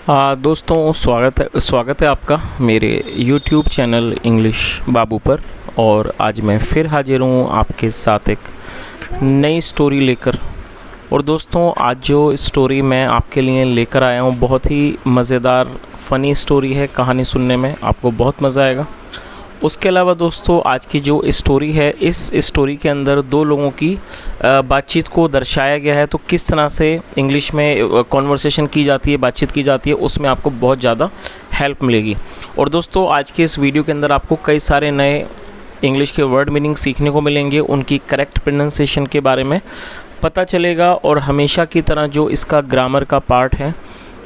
दोस्तों स्वागत है आपका मेरे YouTube चैनल इंग्लिश बाबू पर। और आज मैं फिर हाजिर हूँ आपके साथ एक नई स्टोरी लेकर। और दोस्तों आज जो स्टोरी मैं आपके लिए लेकर आया हूँ बहुत ही मज़ेदार फ़नी स्टोरी है। कहानी सुनने में आपको बहुत मज़ा आएगा। उसके अलावा दोस्तों आज की जो स्टोरी है, इस स्टोरी के अंदर दो लोगों की बातचीत को दर्शाया गया है। तो किस तरह से इंग्लिश में कॉन्वर्सेशन की जाती है, बातचीत की जाती है, उसमें आपको बहुत ज़्यादा हेल्प मिलेगी। और दोस्तों आज के इस वीडियो के अंदर आपको कई सारे नए इंग्लिश के वर्ड मीनिंग सीखने को मिलेंगे, उनकी करेक्ट प्रोनाउंसिएशन के बारे में पता चलेगा। और हमेशा की तरह जो इसका ग्रामर का पार्ट है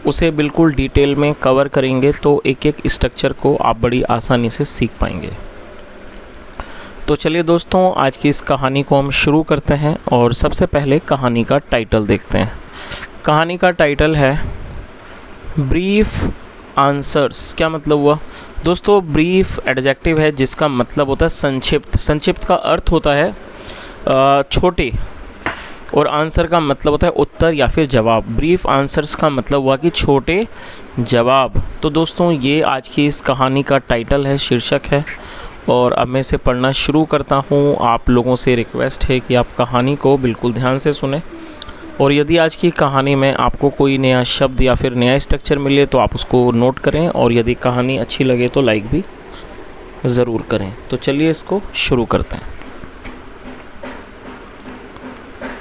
उसे बिल्कुल डिटेल में कवर करेंगे, तो एक एक स्ट्रक्चर को आप बड़ी आसानी से सीख पाएंगे। तो चलिए दोस्तों आज की इस कहानी को हम शुरू करते हैं। और सबसे पहले कहानी का टाइटल देखते हैं। कहानी का टाइटल है ब्रीफ आंसर्स। क्या मतलब हुआ दोस्तों? ब्रीफ एडजेक्टिव है जिसका मतलब होता है संक्षिप्त। संक्षिप्त का अर्थ होता है छोटे, और आंसर का मतलब होता है उत्तर या फिर जवाब। ब्रीफ आंसर्स का मतलब हुआ कि छोटे जवाब। तो दोस्तों ये आज की इस कहानी का टाइटल है, शीर्षक है। और अब मैं इसे पढ़ना शुरू करता हूँ। आप लोगों से रिक्वेस्ट है कि आप कहानी को बिल्कुल ध्यान से सुने। और यदि आज की कहानी में आपको कोई नया शब्द या फिर नया स्ट्रक्चर मिले तो आप उसको नोट करें। और यदि कहानी अच्छी लगे तो लाइक भी ज़रूर करें। तो चलिए इसको शुरू करते हैं।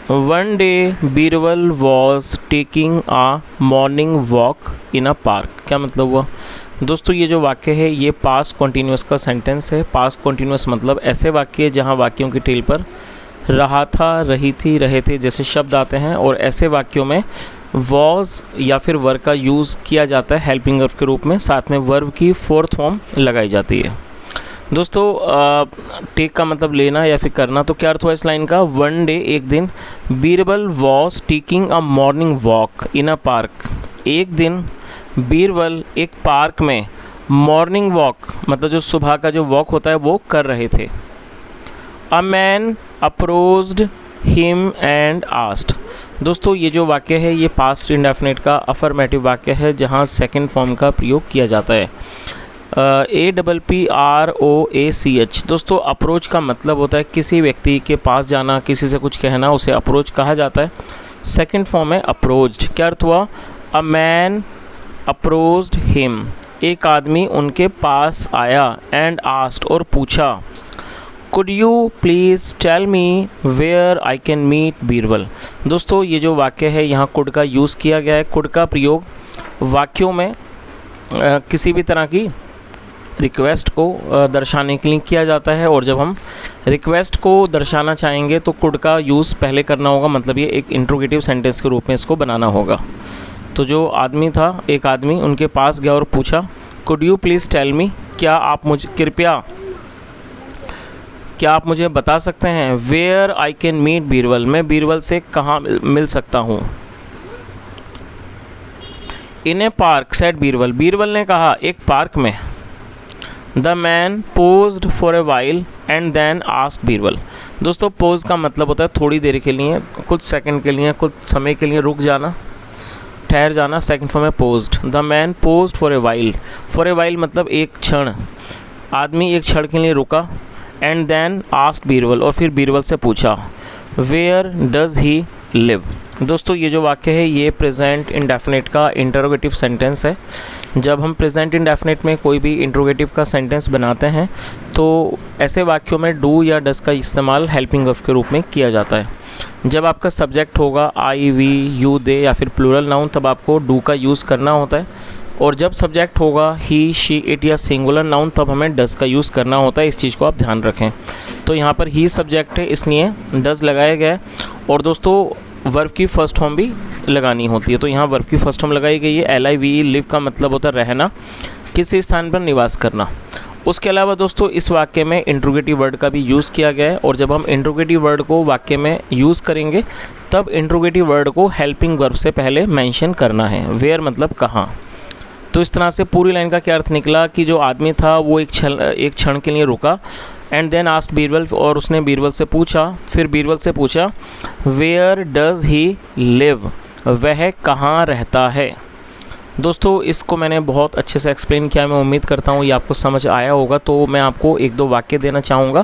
One day Birbal was taking a morning walk in a park। क्या मतलब हुआ दोस्तों? ये जो वाक्य है ये पास्ट कॉन्टीन्यूअस का सेंटेंस है। पास्ट कॉन्टीन्यूअस मतलब ऐसे वाक्य जहाँ वाक्यों की टेल पर रहा था, रही थी, रहे थे जैसे शब्द आते हैं। और ऐसे वाक्यों में was या फिर वर्ब का यूज़ किया जाता है हेल्पिंग वर्ब के रूप में। साथ में वर्ब की फोर्थ फॉर्म लगाई जाती है। दोस्तों टेक का मतलब लेना या फिर करना। तो क्या अर्थ हुआ इस लाइन का? वन डे एक दिन, Birbal was taking a morning walk in a park. एक दिन बीरबल एक पार्क में मॉर्निंग वॉक मतलब जो सुबह का जो वॉक होता है वो कर रहे थे। अ man approached him and asked. दोस्तों ये जो वाक्य है ये पास्ट इंडेफिनिट का अफर्मेटिव वाक्य है जहाँ सेकंड फॉर्म का प्रयोग किया जाता है। APPROACH। दोस्तों अप्रोच का मतलब होता है किसी व्यक्ति के पास जाना, किसी से कुछ कहना, उसे अप्रोच कहा जाता है। सेकंड फॉर्म है अप्रोच्ड। क्या अर्थ हुआ? A man approached him. एक आदमी उनके पास आया। एंड आस्क्ड और पूछा। Could you please tell me where I can meet Birbal. दोस्तों ये जो वाक्य है यहाँ कुड का यूज़ किया गया है। कुड का प्रयोग वाक्यों में किसी भी तरह की रिक्वेस्ट को दर्शाने के लिए किया जाता है। और जब हम रिक्वेस्ट को दर्शाना चाहेंगे तो कुड का यूज़ पहले करना होगा, मतलब ये एक इंट्रोगेटिव सेंटेंस के रूप में इसको बनाना होगा। तो जो आदमी था, एक आदमी उनके पास गया और पूछा could you please tell me, क्या आप मुझे बता सकते हैं where I can meet Birbal, मैं बीरबल से कहाँ मिल सकता हूँ। In a park said Birbal. Birbal ने कहा एक पार्क में। The man paused for a while and then asked Birbal. दोस्तों पोज का मतलब होता है थोड़ी देर के लिए, कुछ सेकंड के लिए, कुछ समय के लिए रुक जाना, ठहर जाना। सेकंड फॉर्म है posed. The man paused for a while. For a while मतलब एक क्षण, आदमी एक क्षण के लिए रुका। एंड देन आस्क्ड बीरबल और फिर बीरबल से पूछा वेयर डज ही लिव। दोस्तों ये जो वाक्य है ये प्रेजेंट इंडेफिनिट का इंटरोगेटिव सेंटेंस है। जब हम प्रेजेंट इंडेफिनिट में कोई भी इंटरोगेटिव का सेंटेंस बनाते हैं तो ऐसे वाक्यों में डू या डज का इस्तेमाल हेल्पिंग वर्ब के रूप में किया जाता है। जब आपका सब्जेक्ट होगा आई, वी, यू, दे या फिर प्लूरल नाउन तब आपको डू का यूज़ करना होता है। और जब सब्जेक्ट होगा ही, शी, इट या सिंगुलर नाउन तब हमें डज का यूज़ करना होता है। इस चीज़ को आप ध्यान रखें। तो यहाँ पर ही सब्जेक्ट है इसलिए डज लगाया गया है। और दोस्तों वर्ब की फर्स्ट फॉर्म भी लगानी होती है। तो यहाँ वर्ब की फर्स्ट फॉर्म लगाई गई है। LIVE लिव का मतलब होता है रहना, किसी स्थान पर निवास करना। उसके अलावा दोस्तों इस वाक्य में इंट्रोगेटिव वर्ड का भी यूज़ किया गया है। और जब हम इंट्रोगेटिव वर्ड को वाक्य में यूज़ करेंगे तब इंट्रोगेटिव वर्ड को हेल्पिंग वर्ब से पहले मेंशन करना है। वेयर मतलब कहाँ। तो इस तरह से पूरी लाइन का क्या अर्थ निकला कि जो आदमी था वो एक क्षण के लिए रुका। एंड देन आस्क्ड बीरबल और उसने बीरबल से पूछा, फिर बीरबल से पूछा वेयर डज ही लिव, वह कहाँ रहता है। दोस्तों इसको मैंने बहुत अच्छे से एक्सप्लेन किया, मैं उम्मीद करता हूँ ये आपको समझ आया होगा। तो मैं आपको एक दो वाक्य देना चाहूँगा,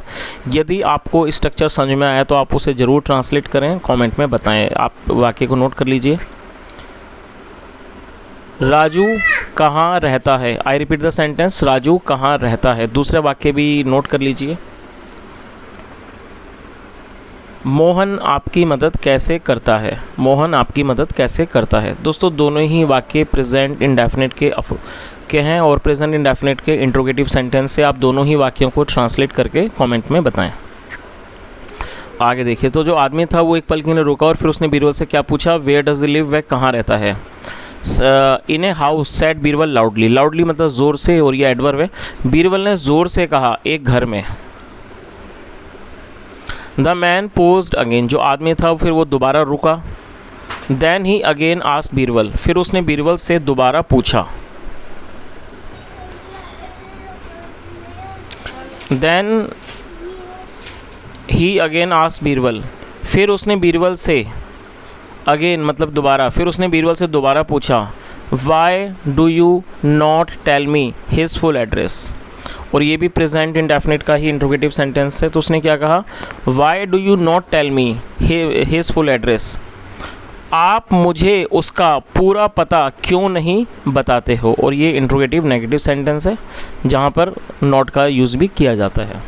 यदि आपको स्ट्रक्चर समझ में आया तो आप उसे ज़रूर ट्रांसलेट करें, कमेंट में बताएं। आप वाक्य को नोट कर लीजिए। राजू कहाँ रहता है? I repeat the sentence, Raju कहाँ रहता है। दूसरा वाक्य भी नोट कर लीजिए। मोहन आपकी मदद कैसे करता है? मोहन आपकी मदद कैसे करता है। दोस्तों दोनों ही वाक्य प्रेजेंट इंडेफिनिट के हैं और प्रेजेंट इंडेफिनिट के इंट्रोगेटिव सेंटेंस से आप दोनों ही वाक्यों को ट्रांसलेट करके कमेंट में बताएं। आगे देखिए, तो जो आदमी था वो एक पल के लिए रुका और फिर उसने बीरबल से क्या पूछा? Where does he live? वह कहाँ रहता है? In a house said Birbal loudly. Loudly मतलब ज़ोर से, और ये एडवर्ब है। बीरबल ने ज़ोर से कहा, एक घर में। The man paused again. जो आदमी था फिर वो दोबारा रुका। Then he again asked Birbal. फिर उसने बीरबल से दोबारा पूछा। Then he again asked Birbal. फिर उसने बीरबल से, अगेन मतलब दोबारा, फिर उसने बीरबल से दोबारा पूछा, why do you not tell me his full address. और ये भी प्रेजेंट इंडेफिनिट का ही इंट्रोगेटिव सेंटेंस है। तो उसने क्या कहा? Why do you not tell me his full address. आप मुझे उसका पूरा पता क्यों नहीं बताते हो। और ये इंट्रोगेटिव नेगेटिव सेंटेंस है जहाँ पर नॉट का यूज़ भी किया जाता है।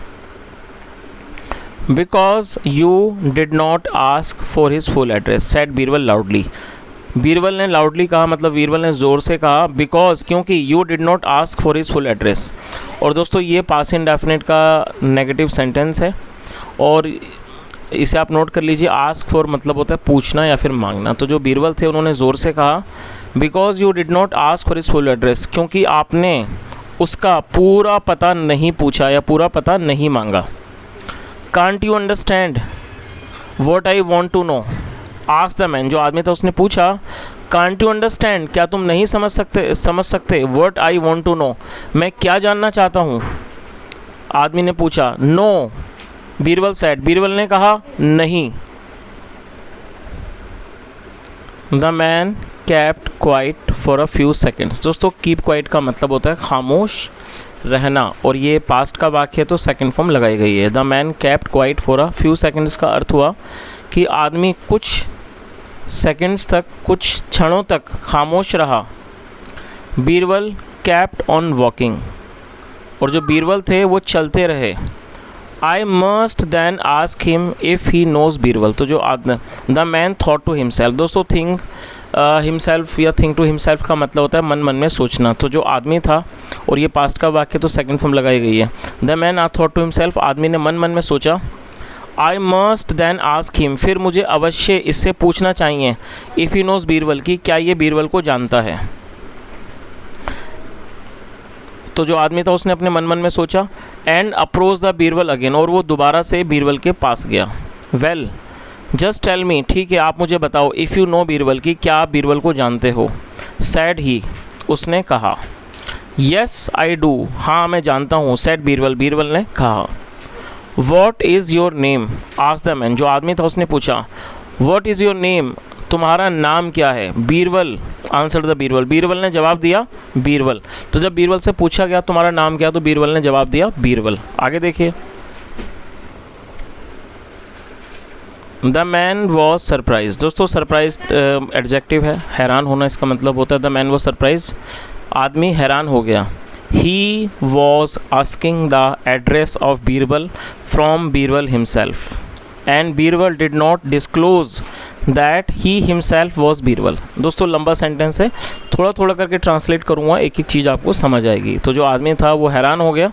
Because you did not ask for his full address said Birbal loudly. Birbal ने लाउडली कहा, मतलब बीरबल ने ज़ोर से कहा, बिकॉज क्योंकि you did not ask for his full address. और दोस्तों ये पास्ट इंडेफिनिट का नेगेटिव सेंटेंस है और इसे आप नोट कर लीजिए। आस्क फॉर मतलब होता है पूछना या फिर मांगना। तो जो बीरबल थे उन्होंने ज़ोर से कहा, because you did not ask for his full address, क्योंकि आपने उसका पूरा पता नहीं पूछा या पूरा पता नहीं मांगा। Can't you understand what I want to know ask the man. जो आदमी था उसने पूछा, कांट यू अंडरस्टैंड, क्या तुम नहीं समझ सकते what I want to know, मैं क्या जानना चाहता हूँ। आदमी ने पूछा, नो बीरबल सेड। बीरबल ने कहा, नहीं। The man kept quiet for a few seconds. दोस्तों कीप क्वाइट का मतलब होता है खामोश रहना, और ये पास्ट का वाक्य है तो सेकंड फॉर्म लगाई गई है। The man kept quiet for a few seconds का अर्थ हुआ कि आदमी कुछ सेकंड्स तक, कुछ क्षणों तक खामोश रहा। Birbal kept on walking. और जो बीरबल थे वो चलते रहे। I must then ask him if he knows Birbal. तो जो the man thought to himself. दोस्तों थिंक हिमसेल्फ या थिंक टू हिमसेल्फ का मतलब होता है मन मन में सोचना। तो जो आदमी था, और ये पास्ट का वाक्य तो सेकंड फॉर्म लगाई गई है। The man thought to himself, आदमी ने मन मन में सोचा। I must then ask him, फिर मुझे अवश्य इससे पूछना चाहिए, इफ़ ही नोज़ बीरबल, कि क्या ये बीरबल को जानता है। तो जो आदमी था उसने अपने मन मन में सोचा। And approach the Birbal again, और वो दोबारा से बीरबल के पास गया। वेल जस्ट टेल मी, ठीक है आप मुझे बताओ, इफ़ यू नो बीरबल, कि क्या आप बीरबल को जानते हो। सैड ही, उसने कहा। येस आई डू, हाँ मैं जानता हूँ। सैड बीरबल, बीरबल ने कहा। What is your name asked the man. जो आदमी था उसने पूछा, वॉट इज़ योर नेम, तुम्हारा नाम क्या है। बीरबल आंसर द बीरबल, बीरबल ने जवाब दिया बीरबल। तो जब बीरबल से पूछा गया तुम्हारा नाम क्या, तो बीरबल ने जवाब दिया बीरबल। आगे देखिए। The man was surprise. दोस्तों सरप्राइज एडजेक्टिव है, हैरान होना इसका मतलब होता है। द मैन वॉज सरप्राइज, आदमी हैरान हो गया। He was asking the address of Birbal from Birbal himself, and Birbal did not disclose that he himself was Birbal। दोस्तों लंबा सेंटेंस है, थोड़ा थोड़ा करके ट्रांसलेट करूँगा, एक एक चीज़ आपको समझ आएगी। तो जो आदमी था वो हैरान हो गया।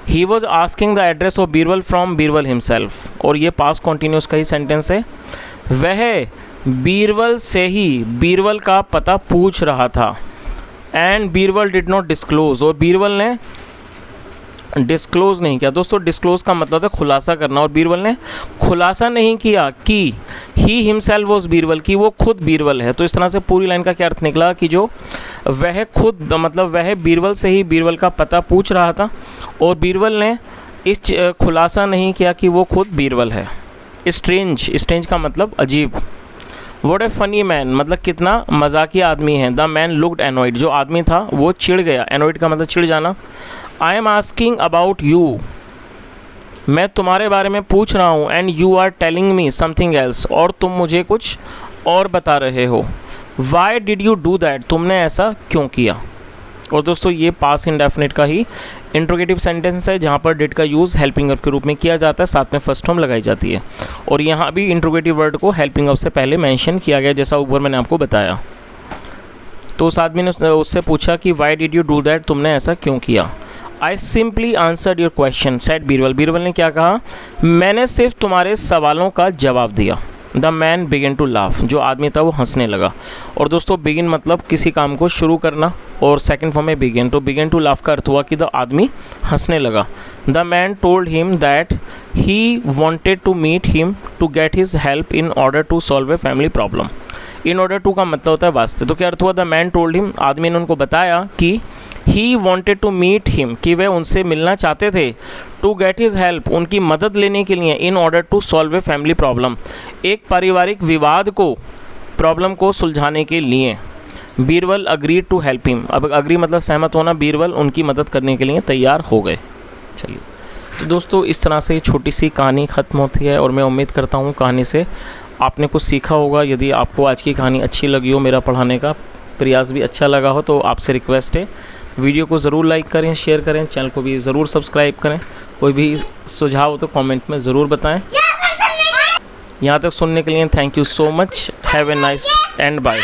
He was asking the address of Birbal from Birbal himself, और ये पास्ट कॉन्टीन्यूस का ही सेंटेंस है। वह बीरबल से ही बीरबल का पता पूछ रहा था। And Birbal did not disclose, और बीरबल ने डिस्क्लोज नहीं किया। दोस्तों डिस्क्लोज का मतलब है खुलासा करना, और बीरबल ने खुलासा नहीं किया कि ही हिमसेल्फ वॉज बीरबल, कि वो खुद बीरबल है। तो इस तरह से पूरी लाइन का क्या अर्थ निकला कि जो वह खुद, मतलब वह बीरबल से ही बीरबल का पता पूछ रहा था, और बीरबल ने इस खुलासा नहीं किया कि वो खुद बीरबल है। स्ट्रेंज, स्ट्रेंज का मतलब अजीब। व्हाट ए फनी मैन, मतलब कितना मजाकिया आदमी है। द मैन लुक्ड एनॉयड, जो आदमी था वो चिढ़ गया। एनॉयड का मतलब चिढ़ जाना। I am asking about you, मैं तुम्हारे बारे में पूछ रहा हूँ। And you are telling me something else, और तुम मुझे कुछ और बता रहे हो। Why did you do that, तुमने ऐसा क्यों किया। और दोस्तों ये पास्ट इंडेफिनिट का ही इंट्रोगेटिव सेंटेंस है, जहाँ पर डिड का यूज़ हेल्पिंग वर्ब के रूप में किया जाता है, साथ में फर्स्ट फॉर्म लगाई जाती है। और यहाँ भी इंट्रोगेटिव वर्ड को हेल्पिंग वर्ब से पहले मेंशन किया गया, जैसा ऊपर मैंने आपको बताया। तो उस आदमी ने उससे पूछा कि Y did you do that, तुमने ऐसा क्यों किया। I simply answered your question said Birbal, Birbal ने क्या कहा, मैंने सिर्फ तुम्हारे सवालों का जवाब दिया। The man begin to laugh, जो आदमी था वो हंसने लगा। और दोस्तों बिगिन मतलब किसी काम को शुरू करना, और सेकंड फॉर्म में बिगिन, तो बिगिन टू लाफ का अर्थ हुआ कि द आदमी हंसने लगा। The man told him that he wanted to meet him to get his help in order to solve a family problem. In order to का मतलब होता है वास्ते, तो क्या अर्थ हुआ, द मैन टोल्ड हिम, आदमी ने उनको बताया कि he wanted to meet him, कि वे उनसे मिलना चाहते थे। टू गेट हिज हेल्प, उनकी मदद लेने के लिए। In order to solve a family problem, एक पारिवारिक विवाद को, प्रॉब्लम को सुलझाने के लिए। Birbal agreed to help him, अब अग्री मतलब सहमत होना, बीरबल उनकी मदद करने के लिए तैयार हो गए। चलिए तो दोस्तों इस तरह से छोटी सी कहानी ख़त्म होती है, और मैं उम्मीद करता हूँ कहानी से आपने कुछ सीखा होगा। यदि आपको आज की कहानी अच्छी लगी हो, मेरा पढ़ाने का प्रयास भी अच्छा लगा हो, तो आपसे रिक्वेस्ट है वीडियो को ज़रूर लाइक करें, शेयर करें, चैनल को भी ज़रूर सब्सक्राइब करें। कोई भी सुझाव हो तो कमेंट में ज़रूर बताएं। यहाँ तक सुनने के लिए thank you so much. Have a nice and bye.